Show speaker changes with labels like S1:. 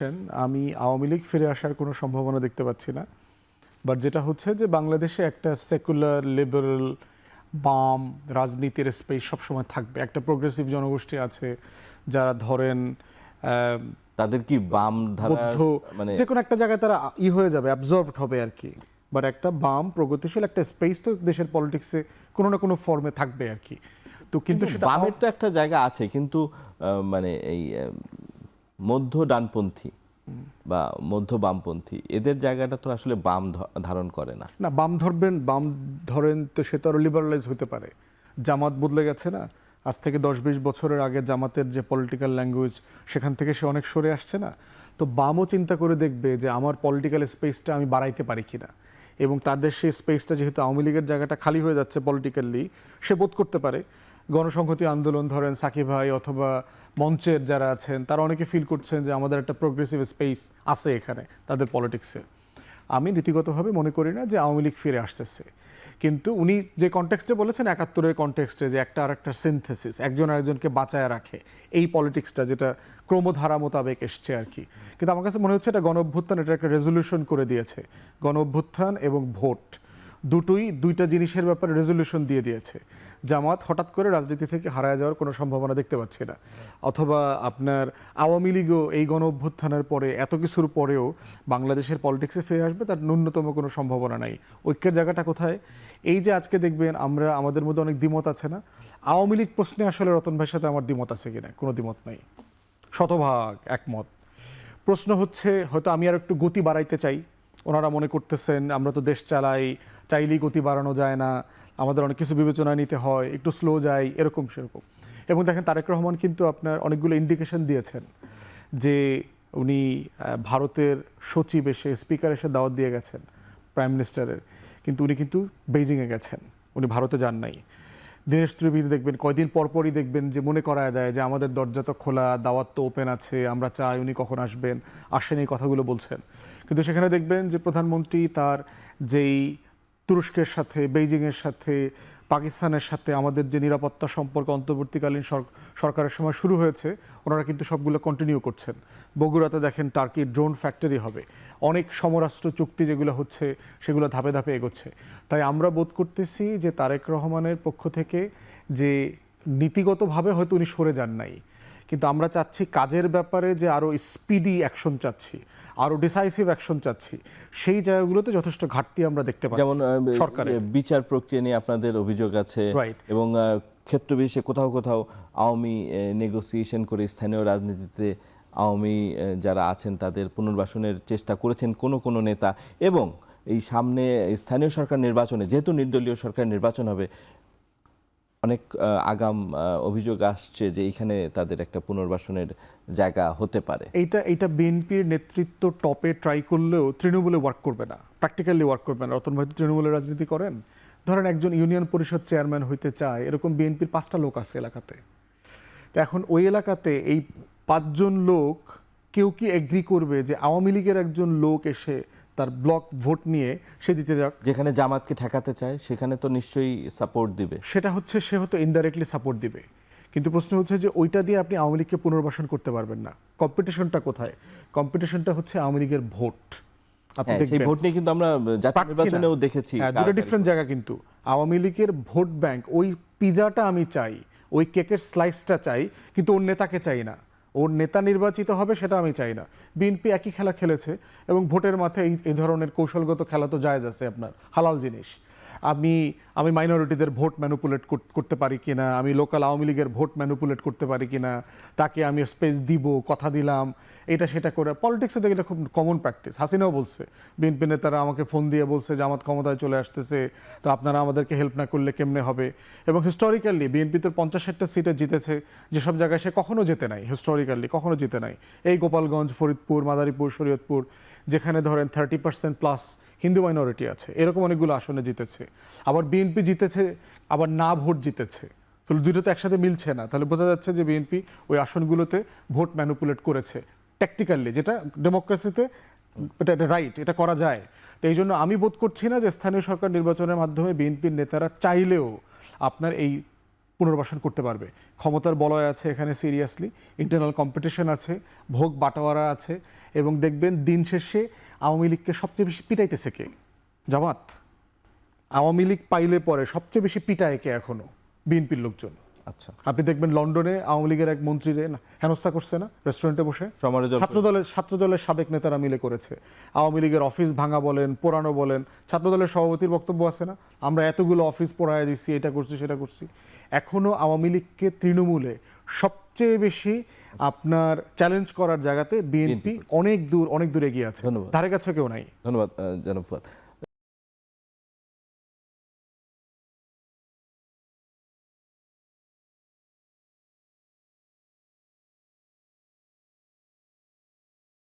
S1: আমি আওয়ামী লীগ ফিরে আসার কোনো সম্ভাবনা দেখতে পাচ্ছি না। বাট যেটা হচ্ছে যে বাংলাদেশে একটা সেকুলার লিবারেল বাম রাজনীতির স্পেস সবসময় থাকবে। একটা প্রোগ্রেসিভ জনগোষ্ঠী আছে যারা ধরেন
S2: তাদের কি বাম ধারা
S1: মানে যে কোনো একটা জায়গায় তারা হয়ে যাবে, অ্যাবজর্ভড হবে আর কি। বাট একটা বাম প্রগতিশীল একটা স্পেস তো দেশের পলিটিক্সে কোনো না কোনো ফর্মে থাকবে আর কি। তো কিন্তু সেটা
S2: বামের তো একটা জায়গা আছে, কিন্তু মানে এই মধ্য ডানপন্থী বা মধ্য বামপন্থী এদের জায়গাটা তো আসলে বাম ধারণ করে না।
S1: না, বাম ধরবেন, বাম ধরেন তো সে তো আরো লিবারালাইজ হতে পারে। জামাত বদলে গেছে না, আজ থেকে 10-20 বছরের আগে জামাতের যে পলিটিক্যাল ল্যাঙ্গুয়েজ সেখান থেকে সে অনেক সরে আসছে না। তো বামও চিন্তা করে দেখবে যে আমার পলিটিক্যাল স্পেসটা আমি বাড়াইতে পারি কিনা, এবং তাদের সেই স্পেসটা যেহেতু আওয়ামী লীগের জায়গাটা খালি হয়ে যাচ্ছে পলিটিক্যালি, সে বোধ করতে পারে গণসংহতি আন্দোলন ধরেন সাকিব ভাই অথবা মঞ্চের যারা আছেন তারা অনেকে ফিল করছেন যে আমাদের একটা প্রোগ্রেসিভ স্পেস আছে এখানে তাদের পলিটিক্সে। আমি নীতিগতভাবে মনে করি না যে আওয়ামী লীগ ফিরে আসতেছে, কিন্তু উনি যে কনটেক্সটে বলেছেন 71-এর কনটেক্সটে যে একটা আর একটা সিনথেসিস, একজন আরেকজনকে বাঁচায় রাখে, এই পলিটিক্সটা যেটা ক্রমধারা মোতাবেক এসছে আর কি। কিন্তু আমার কাছে মনে হচ্ছে এটা গণ অভ্যুত্থান, এটা একটা রেজলিউশন করে দিয়েছে। গণ অভ্যুত্থান এবং ভোট দুইটা জিনিসের ব্যাপারে রেজলিউশন দিয়ে দিয়েছে। জামাত হঠাৎ করে রাজনীতি থেকে হারায় যাওয়ার কোনো সম্ভাবনা দেখতে পাচ্ছি না, অথবা আপনার আওয়ামী লীগও এই গণ অভ্যুত্থানের পরে এত কিছুর পরেও বাংলাদেশের পলিটিক্সে ফিরে আসবে তার ন্যূনতম কোনো সম্ভাবনা নাই। ঐক্যের জায়গাটা কোথায়? এই যে আজকে দেখবেন আমরা আমাদের মধ্যে অনেক দ্বিমত আছে না, আওয়ামী লীগ প্রশ্নে আসলে রতন ভাইয়ের সাথে আমার দ্বিমত আছে কিনা? কোনো দ্বিমত নাই, শতভাগ একমত। প্রশ্ন হচ্ছে হয়তো আমি আর একটু গতি বাড়াইতে চাই, ওনারা মনে করতেছেন আমরা তো দেশ চাইলেই গতি বাড়ানো যায় না, আমাদের অনেক কিছু বিবেচনা নিতে হয়, একটু স্লো যাই, এরকম সেরকম। এবং দেখেন তারেক রহমান কিন্তু আপনার অনেকগুলো ইন্ডিকেশন দিয়েছেন যে উনি ভারতের সচিব এসে স্পিকার এসে দাওয়াত দিয়ে গেছেন প্রাইম মিনিস্টারের, কিন্তু উনি কিন্তু বেইজিংয়ে গেছেন, উনি ভারতে যান নাই। দীনেশ ত্রিবেদী দেখবেন কয়দিন পরপরই দেখবেন যে মনে করায় দেয় যে আমাদের দরজা তো খোলা, দাওয়াত তো ওপেন আছে, আমরা চাই উনি কখন আসবেন, আসেন, এই কথাগুলো বলছেন। কিন্তু সেখানে দেখবেন যে প্রধানমন্ত্রী তার যেই তুরস্কের সাথে, বেইজিংয়ের সাথে, পাকিস্তানের সাথে আমাদের যে নিরাপত্তা সম্পর্ক অন্তর্বর্তীকালীন সরকারের সময় শুরু হয়েছে, ওনারা কিন্তু সবগুলো কন্টিনিউ করছেন। বগুড়াতে দেখেন টার্কির ড্রোন ফ্যাক্টরি হবে, অনেক সমরাষ্ট্র চুক্তি যেগুলো হচ্ছে সেগুলো ধাপে ধাপে এগোচ্ছে। তাই আমরা বোধ করতেছি যে তারেক রহমানের পক্ষ থেকে যে নীতিগতভাবে হয়তো উনি সরে যান নাই, কিন্তু আমরা চাচ্ছি কাজের ব্যাপারে যে আরও স্পিডি অ্যাকশন চাচ্ছি, আরও ডিসাইসিভ অ্যাকশন চাচ্ছি, সেই জায়গাগুলোতে যথেষ্ট ঘাটতি আমরা দেখতে পাচ্ছি।
S2: যেমন সরকারের বিচার প্রক্রিয়া নিয়ে আপনাদের অভিযোগ আছে, এবং ক্ষেত্র বিশেষে কোথাও কোথাও আওয়ামী নেগোসিয়েশন করে স্থানীয় রাজনীতিতে আওয়ামী যারা আছেন তাদের পুনর্বাসনের চেষ্টা করেছেন কোনো নেতা, এবং এই সামনে স্থানীয় সরকার নির্বাচনে যেহেতু নির্দলীয় সরকার নির্বাচন হবে, অনেক আগাম অভিযোগ আসছে যে এইখানে তাদের একটা পুনর্বাসনের জায়গা হতে পারে।
S1: এইটা বিএনপির নেতৃত্ব টপে ট্রাই করলেও তৃণমূলে ওয়ার্ক করবে না, প্র্যাকটিক্যালি ওয়ার্ক করবে না। রতন ভাই তো তৃণমূলের রাজনীতি করেন, ধরেন একজন ইউনিয়ন পরিষদ চেয়ারম্যান হইতে চায়, এরকম বিএনপির 5টা লোক আছে এলাকাতে। তো এখন ওই এলাকাতে এই 5 জন লোক কেউ কি এগ্রি করবে যে আওয়ামী লীগের একজন লোক এসে তার ব্লক ভোট নিয়ে সে দিতে যাক?
S2: যেখানে জামাতকে ঠেকাতে চায় সেখানে তো নিশ্চয়ই সাপোর্ট দিবে।
S1: সেটা হচ্ছে সে হয়তো ইনডাইরেক্টলি সাপোর্ট দিবে, কিন্তু প্রশ্ন হচ্ছে যে ওইটা দিয়ে আপনি আওয়ামী লীগকে পুনর্বাসন করতে পারবেন না। কম্পিটিশনটা কোথায়? কম্পিটিশনটা হচ্ছে আওয়ামী লীগের ভোট। আপনি
S2: দেখবেন ভোট নিয়ে কিন্তু আমরা জাতীয় নির্বাচনেও দেখেছি
S1: দুটো ডিফারেন্ট জায়গা। কিন্তু আওয়ামী লীগের ভোট ব্যাংক, ওই পিজাটা আমি চাই, ওই কেকের স্লাইসটা চাই, কিন্তু ওর নেতাকে চাই না। ওর নেতা নির্বাচিত হবে সেটা আমি চাই না। বিএনপি একই খেলা খেলেছে, এবং ভোটের মাঠে এই ধরনের কৌশলগত খেলা তো জায়েজ আছে, আপনার হালাল জিনিস। আমি মাইনরিটিদের ভোট ম্যানুপুলেট করতে পারি কিনা, আমি লোকাল আওয়ামী লীগের ভোট ম্যানুপুলেট করতে পারি কিনা, তাকে আমি স্পেস দিব, কথা দিলাম, এটা সেটা করে। পলিটিক্সে দেখে এটা খুব কমন প্র্যাকটিস। হাসিনাও বলছে, বিএনপি নেতারা আমাকে ফোন দিয়ে বলছে যে জামাত ক্ষমতায় চলে আসতেছে, তো আপনারা আমাদেরকে হেল্প না করলে কেমনে হবে। এবং হিস্টোরিক্যালি বিএনপি তো 50-60টা সিটে জিতেছে, যেসব জায়গায় সে কখনো জেতে নাই, হিস্টোরিক্যালি কখনো জিতে নাই। এই গোপালগঞ্জ, ফরিদপুর, মাদারীপুর, শরীয়তপুর, যেখানে ধরেন 30% প্লাস হিন্দু মাইনরিটি আছে, এরকম অনেকগুলো আসনে জিতেছে। আবার বিএনপি জিতেছে, আবার না ভোট জিতেছে, তাহলে দুটো তো একসাথে মিলছে না। তাহলে বোঝা যাচ্ছে যে বিএনপি ওই আসনগুলোতে ভোট ম্যানুপুলেট করেছে ট্যাকটিক্যালি, যেটা ডেমোক্রেসিতে এটা রাইট, এটা করা যায়। তো এই জন্য আমি বোধ করছি না যে স্থানীয় সরকার নির্বাচনের মাধ্যমে বিএনপির নেতারা চাইলেও আপনার এই পুনর্বাসন করতে পারবে। ক্ষমতার বলয় আছে এখানে, সিরিয়াসলি ইন্টারনাল কম্পিটিশন আছে, ভোগ বাটোয়ারা আছে, এবং দেখবেন দিন শেষে আওয়ামী লীগকে সবচেয়ে বেশি পিটাইতেছে কে? জামাত। আওয়ামী লীগ পাইলে পরে সবচেয়ে বেশি পিটায় কে এখনো? বিএনপির লোকজন।
S2: আচ্ছা,
S1: আপনি দেখবেন লন্ডনে আওয়ামী লীগের এক মন্ত্রীরে হেনস্থা করছে না রেস্টুরেন্টে বসে?
S2: সমালোচনা
S1: ছাত্রদলের সাবেক নেতারা মিলে করেছে। আওয়ামী লীগের অফিস ভাঙা বলেন, পোড়ানো বলেন, ছাত্রদলের সভাপতির বক্তব্য আছে না, আমরা এতগুলো অফিস পোড়ায় দিচ্ছি, এটা করছি সেটা করছি। এখনো আওয়ামী লীগকে তৃণমূলে সবচেয়ে বেশি আপনার চ্যালেঞ্জ করার জায়গাতে বিএনপি অনেক দূর এগিয়ে আছে।
S2: ধন্যবাদ।
S1: ধারে কাছে কেউ নাই।
S2: ধন্যবাদ জনাব ফুয়াদ।